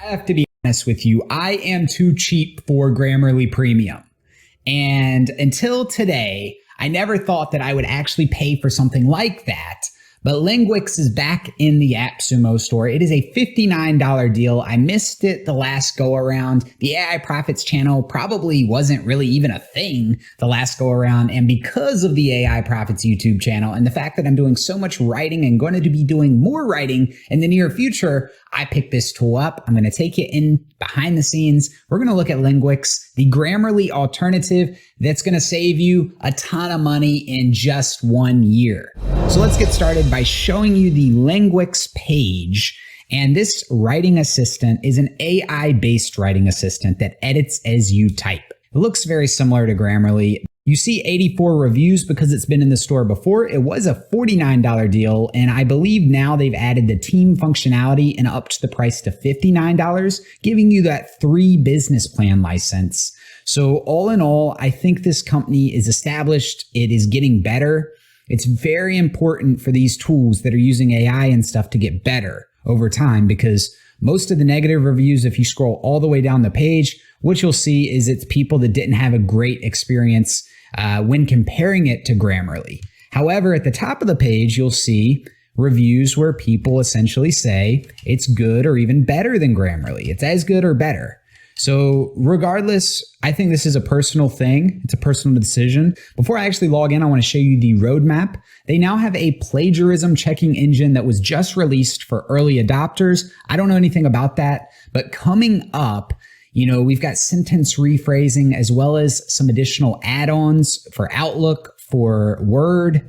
I have to be honest with you. I am too cheap for Grammarly Premium. And until today, I never thought that I would actually pay for something like that. But Linguix is back in the Appsumo store. It is a $59 deal. I missed it the last go around. The aiPROFITz channel probably wasn't really even a thing the last go around. And because of the aiPROFITz YouTube channel and the fact that I'm doing so much writing and going to be doing more writing in the near future, I picked this tool up. I'm going to take you in behind the scenes. We're going to look at Linguix, the Grammarly alternative that's going to save you a ton of money in just 1 year. So let's get started by showing you the Linguix page. And this writing assistant is an AI-based writing assistant that edits as you type. It looks very similar to Grammarly. You see 84 reviews because it's been in the store before. It was a $49 deal, and I believe now they've added the team functionality and upped the price to $59, giving you that 3 business plan license. So all in all, I think this company is established. It is getting better. It's very important for these tools that are using AI and stuff to get better over time, because most of the negative reviews, if you scroll all the way down the page, what you'll see is it's people that didn't have a great experience when comparing it to Grammarly. However, at the top of the page, you'll see reviews where people essentially say it's good or even better than Grammarly. It's as good or better. So regardless, I think this is a personal thing. It's a personal decision. Before I actually log in, I want to show you the roadmap. They now have a plagiarism checking engine that was just released for early adopters. I don't know anything about that, but coming up, we've got sentence rephrasing as well as some additional add-ons for Outlook, for Word.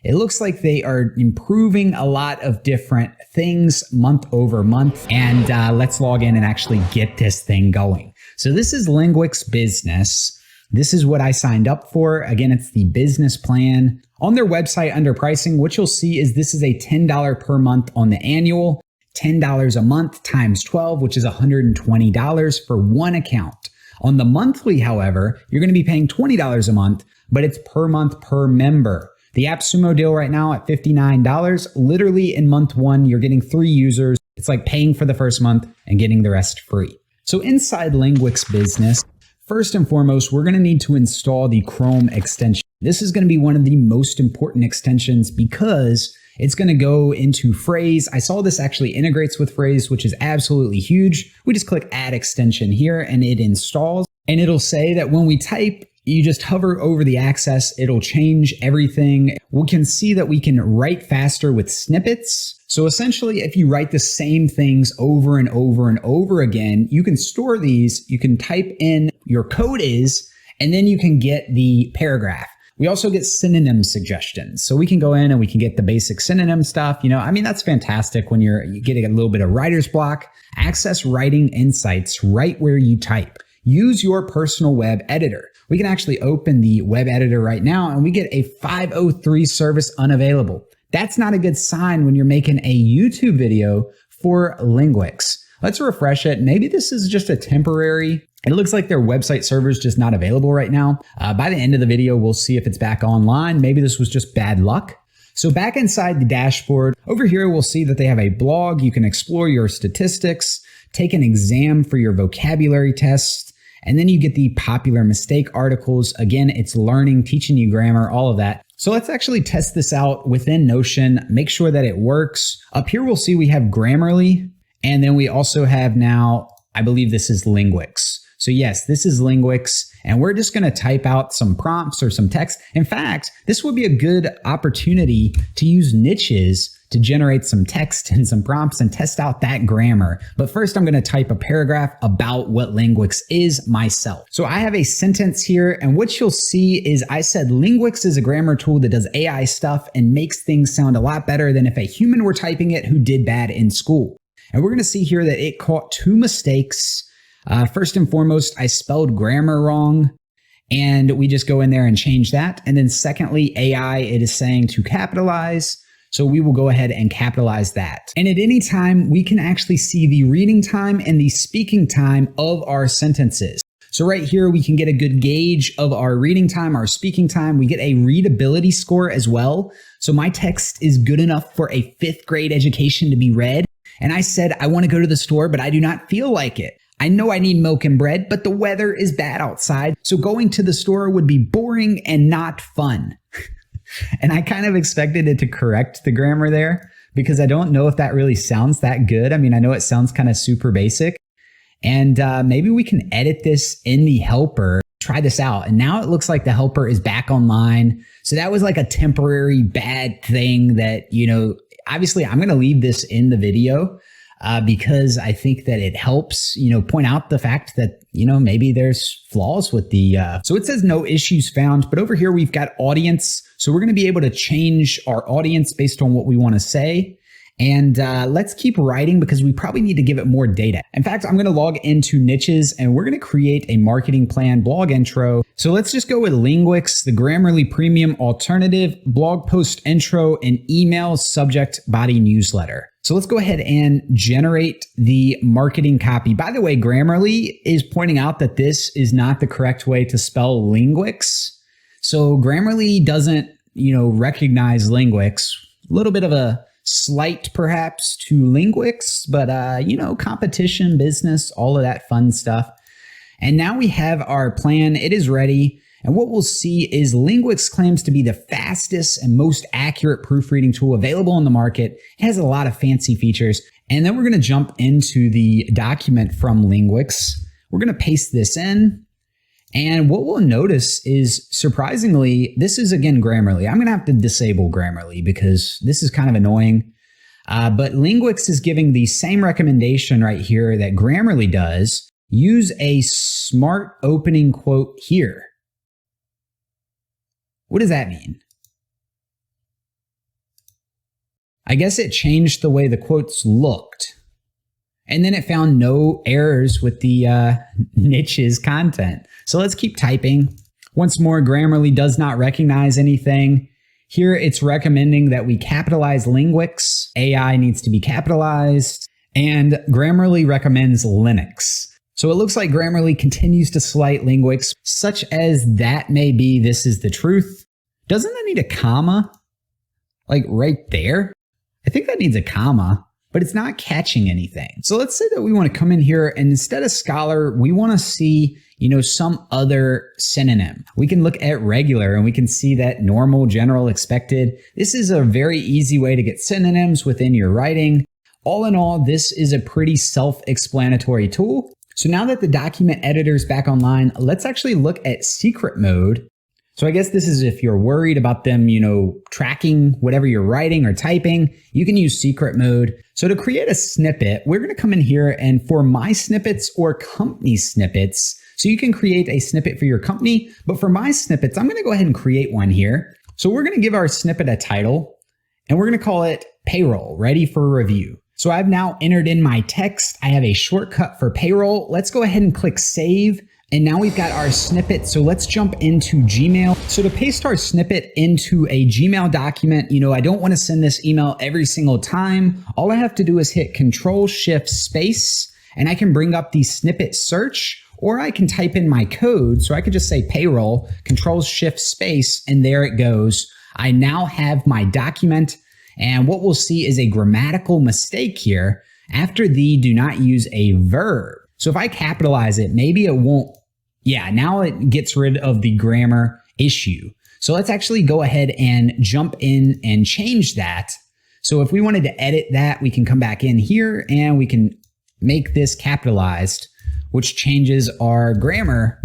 It looks like they are improving a lot of different things month over month. And let's log in and actually get this thing going. So this is Linguix Business. This is what I signed up for. Again, it's the business plan. On their website under pricing, what you'll see is this is a $10 per month on the annual, $10 a month times 12, which is $120 for one account. On the monthly, however, you're going to be paying $20 a month, but it's per month per member. The Appsumo deal right now at $59, literally in month 1, you're getting 3 users. It's like paying for the first month and getting the rest free. So inside Linguix Business, first and foremost, we're going to need to install the Chrome extension. This is going to be one of the most important extensions because it's going to go into Phrase. I saw this actually integrates with Phrase, which is absolutely huge. We just click Add Extension here and it installs. And it'll say that when we type, you just hover over the access, it'll change everything. We can see that we can write faster with snippets. So essentially, if you write the same things over and over and over again, you can store these, you can type in your code is, and then you can get the paragraph. We also get synonym suggestions. So we can go in and we can get the basic synonym stuff. That's fantastic when you're getting a little bit of writer's block. Access writing insights right where you type. Use your personal web editor. We can actually open the web editor right now and we get a 503 service unavailable. That's not a good sign when you're making a YouTube video for Linguix. Let's refresh it. Maybe this is just a temporary. It looks like their website server is just not available right now. By the end of the video, we'll see if it's back online. Maybe this was just bad luck. So back inside the dashboard, over here, we'll see that they have a blog. You can explore your statistics, take an exam for your vocabulary test, and then you get the popular mistake articles. Again, it's learning, teaching you grammar, all of that. So let's actually test this out within Notion, make sure that it works. Up here, we'll see we have Grammarly, and then we also have now, I believe this is Linguix. So yes, this is Linguix, and we're just going to type out some prompts or some text. In fact, this would be a good opportunity to use niches to generate some text and some prompts and test out that grammar. But first, I'm going to type a paragraph about what Linguix is myself. So I have a sentence here, and what you'll see is I said Linguix is a grammar tool that does AI stuff and makes things sound a lot better than if a human were typing it who did bad in school. And we're going to see here that it caught 2 mistakes. First and foremost, I spelled grammar wrong, and we just go in there and change that. And then secondly, AI, it is saying to capitalize. So we will go ahead and capitalize that. And at any time, we can actually see the reading time and the speaking time of our sentences. So right here, we can get a good gauge of our reading time, our speaking time. We get a readability score as well. So my text is good enough for a 5th grade education to be read. And I said, I want to go to the store, but I do not feel like it. I know I need milk and bread, but the weather is bad outside, so going to the store would be boring and not fun. And I kind of expected it to correct the grammar there because I don't know if that really sounds that good. I mean, I know it sounds kind of super basic. And maybe we can edit this in the helper. Try this out. And now it looks like the helper is back online. So that was like a temporary bad thing that, obviously I'm going to leave this in the video because I think that it helps, point out the fact that, maybe there's flaws with the, so it says no issues found, but over here we've got audience. So we're going to be able to change our audience based on what we want to say. And let's keep writing because we probably need to give it more data. In fact, I'm going to log into niches and we're going to create a marketing plan blog intro. So let's just go with Linguix, the Grammarly Premium Alternative, blog post intro, and email subject body newsletter. So let's go ahead and generate the marketing copy. By the way, Grammarly is pointing out that this is not the correct way to spell Linguix. So Grammarly doesn't, recognize Linguix. A little bit of a slight perhaps to Linguix, but competition, business, all of that fun stuff. And now we have our plan. It is ready. And what we'll see is Linguix claims to be the fastest and most accurate proofreading tool available on the market. It has a lot of fancy features. And then we're going to jump into the document from Linguix. We're going to paste this in. And what we'll notice is, surprisingly, this is again Grammarly. I'm going to have to disable Grammarly because this is kind of annoying. But Linguix is giving the same recommendation right here that Grammarly does. Use a smart opening quote here. What does that mean? I guess it changed the way the quotes looked. And then it found no errors with the niches content. So let's keep typing. Once more, Grammarly does not recognize anything. Here it's recommending that we capitalize Linguix. AI needs to be capitalized. And Grammarly recommends Linux. So it looks like Grammarly continues to slight Linguix, such as that may be this is the truth. Doesn't that need a comma? Like right there? I think that needs a comma, but it's not catching anything. So let's say that we want to come in here and instead of scholar, we want to see, some other synonym. We can look at regular and we can see that normal, general, expected. This is a very easy way to get synonyms within your writing. All in all, this is a pretty self-explanatory tool. So now that the document editor is back online, let's actually look at secret mode. So I guess this is if you're worried about them, tracking whatever you're writing or typing, you can use secret mode. So to create a snippet, we're going to come in here and for my snippets or company snippets, so you can create a snippet for your company, but for my snippets, I'm going to go ahead and create one here. So we're going to give our snippet a title and we're going to call it payroll, ready for review. So I've now entered in my text. I have a shortcut for payroll. Let's go ahead and click save. And now we've got our snippet. So let's jump into Gmail. So to paste our snippet into a Gmail document, I don't want to send this email every single time. All I have to do is hit Control-Shift-Space and I can bring up the snippet search or I can type in my code. So I could just say payroll, Control-Shift-Space, and there it goes. I now have my document. And what we'll see is a grammatical mistake here. After the, do not use a verb. So if I capitalize it, maybe it won't. Yeah, now it gets rid of the grammar issue. So let's actually go ahead and jump in and change that. So if we wanted to edit that, we can come back in here and we can make this capitalized, which changes our grammar,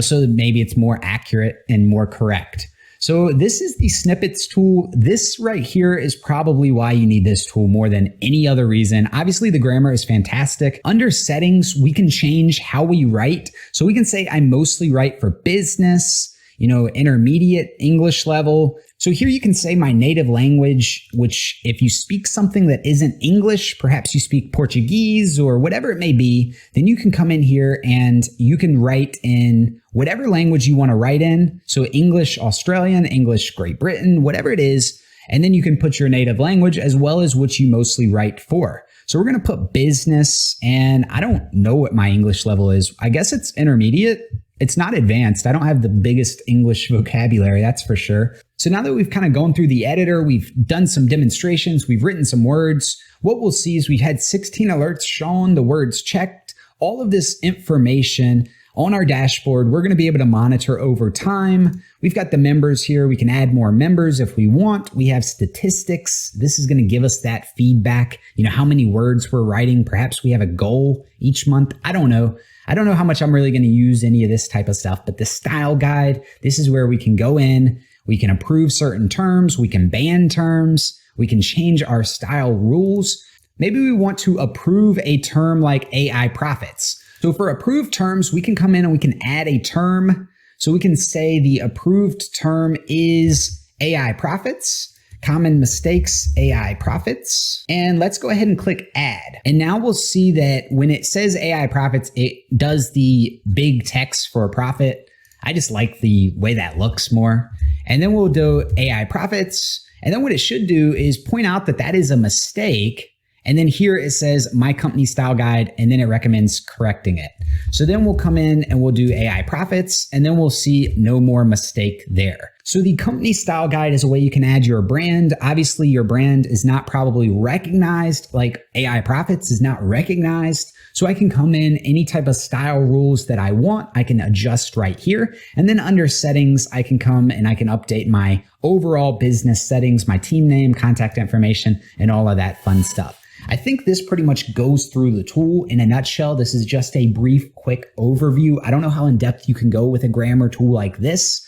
so that maybe it's more accurate and more correct. So this is the snippets tool. This right here is probably why you need this tool more than any other reason. Obviously the grammar is fantastic. Under settings, we can change how we write. So we can say I mostly write for business, intermediate English level. So here you can say my native language, which if you speak something that isn't English, perhaps you speak Portuguese or whatever it may be, then you can come in here and you can write in whatever language you want to write in. So English Australian, English Great Britain, whatever it is. And then you can put your native language as well as what you mostly write for. So we're going to put business, and I don't know what my English level is. I guess it's intermediate. It's not advanced. I don't have the biggest English vocabulary, that's for sure. So now that we've kind of gone through the editor, we've done some demonstrations, we've written some words, what we'll see is we've had 16 alerts shown, the words checked, all of this information on our dashboard. We're going to be able to monitor over time. We've got the members here. We can add more members if we want. We have statistics. This is going to give us that feedback, how many words we're writing. Perhaps we have a goal each month. I don't know. I don't know how much I'm really going to use any of this type of stuff, but the style guide, this is where we can go in. We can approve certain terms. We can ban terms. We can change our style rules. Maybe we want to approve a term like aiPROFITz. So for approved terms, we can come in and we can add a term. So we can say the approved term is aiPROFITz, common mistakes, aiPROFITz. And let's go ahead and click add. And now we'll see that when it says aiPROFITz, it does the big text for a profit. I just like the way that looks more. And then we'll do aiPROFITz. And then what it should do is point out that that is a mistake. And then here it says my company style guide, and then it recommends correcting it. So then we'll come in and we'll do aiPROFITz, and then we'll see no more mistake there. So the company style guide is a way you can add your brand. Obviously your brand is not probably recognized, like aiPROFITz is not recognized. So I can come in any type of style rules that I want. I can adjust right here. And then under settings, I can come and I can update my overall business settings, my team name, contact information, and all of that fun stuff. I think this pretty much goes through the tool in a nutshell. This is just a brief, quick overview. I don't know how in depth you can go with a grammar tool like this.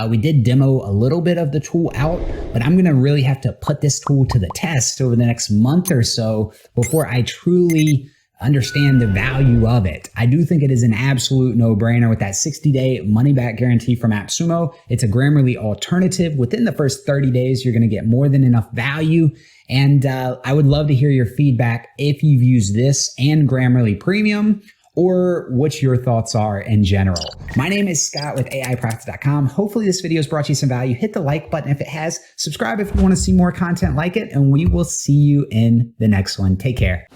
We did demo a little bit of the tool out, but I'm going to really have to put this tool to the test over the next month or so before I truly understand the value of it. I do think it is an absolute no-brainer with that 60-day money-back guarantee from Appsumo. It's a Grammarly alternative. Within the first 30 days, you're going to get more than enough value. And I would love to hear your feedback if you've used this and Grammarly Premium, or what your thoughts are in general. My name is Scott with aiPROFITz.com. Hopefully this video has brought you some value. Hit the like button if it has. Subscribe if you want to see more content like it, and we will see you in the next one. Take care.